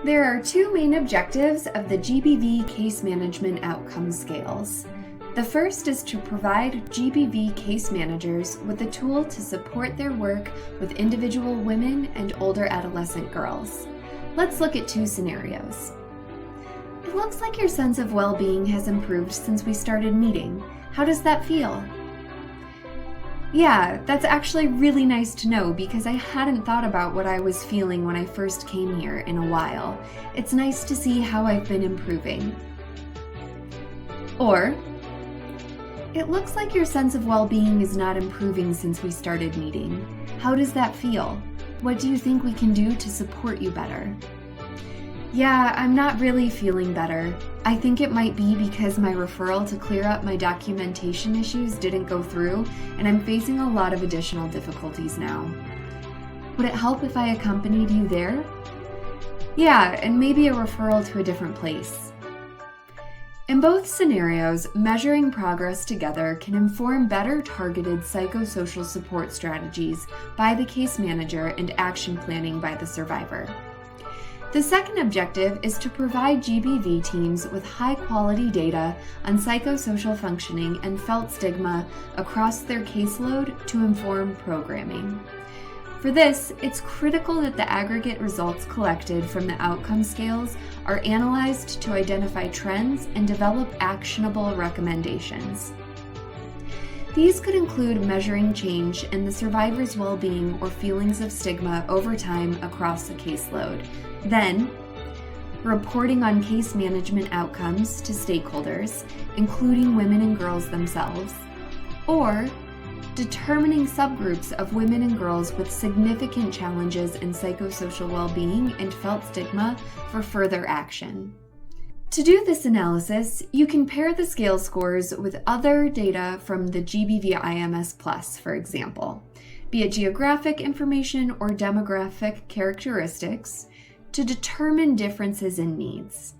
There are two main objectives of the GBV case management outcome scales. The first is to provide GBV case managers with a tool to support their work with individual women and older adolescent girls. Let's look at two scenarios. It looks like your sense of well-being has improved since we started meeting. How does that feel? Yeah, that's actually really nice to know because I hadn't thought about what I was feeling when I first came here in a while. It's nice to see how I've been improving. Or, it looks like your sense of well-being is not improving since we started meeting. How does that feel? What do you think we can do to support you better? Yeah, I'm not really feeling better. I think it might be because my referral to clear up my documentation issues didn't go through, and I'm facing a lot of additional difficulties now. Would it help if I accompanied you there? Yeah, and maybe a referral to a different place. In both scenarios, measuring progress together can inform better targeted psychosocial support strategies by the case manager and action planning by the survivor. The second objective is to provide GBV teams with high-quality data on psychosocial functioning and felt stigma across their caseload to inform programming. For this, it's critical that the aggregate results collected from the outcome scales are analyzed to identify trends and develop actionable recommendations. These could include measuring change in the survivor's well-being or feelings of stigma over time across the caseload. Then, reporting on case management outcomes to stakeholders, including women and girls themselves, or determining subgroups of women and girls with significant challenges in psychosocial well-being and felt stigma for further action. To do this analysis, you can pair the scale scores with other data from the GBV IMS Plus, for example, be it geographic information or demographic characteristics, to determine differences in needs.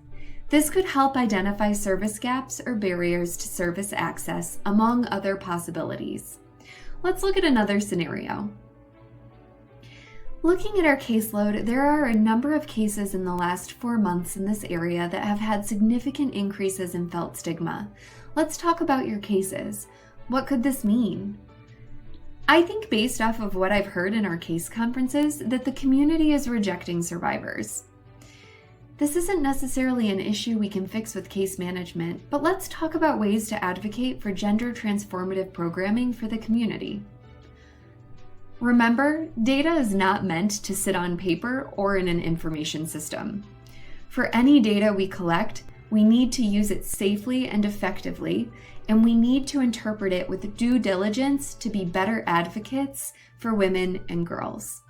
This could help identify service gaps or barriers to service access, among other possibilities. Let's look at another scenario. Looking at our caseload, there are a number of cases in the last 4 months in this area that have had significant increases in felt stigma. Let's talk about your cases. What could this mean? I think based off of what I've heard in our case conferences that the community is rejecting survivors. This isn't necessarily an issue we can fix with case management, but let's talk about ways to advocate for gender transformative programming for the community. Remember, data is not meant to sit on paper or in an information system. For any data we collect, we need to use it safely and effectively, and we need to interpret it with due diligence to be better advocates for women and girls.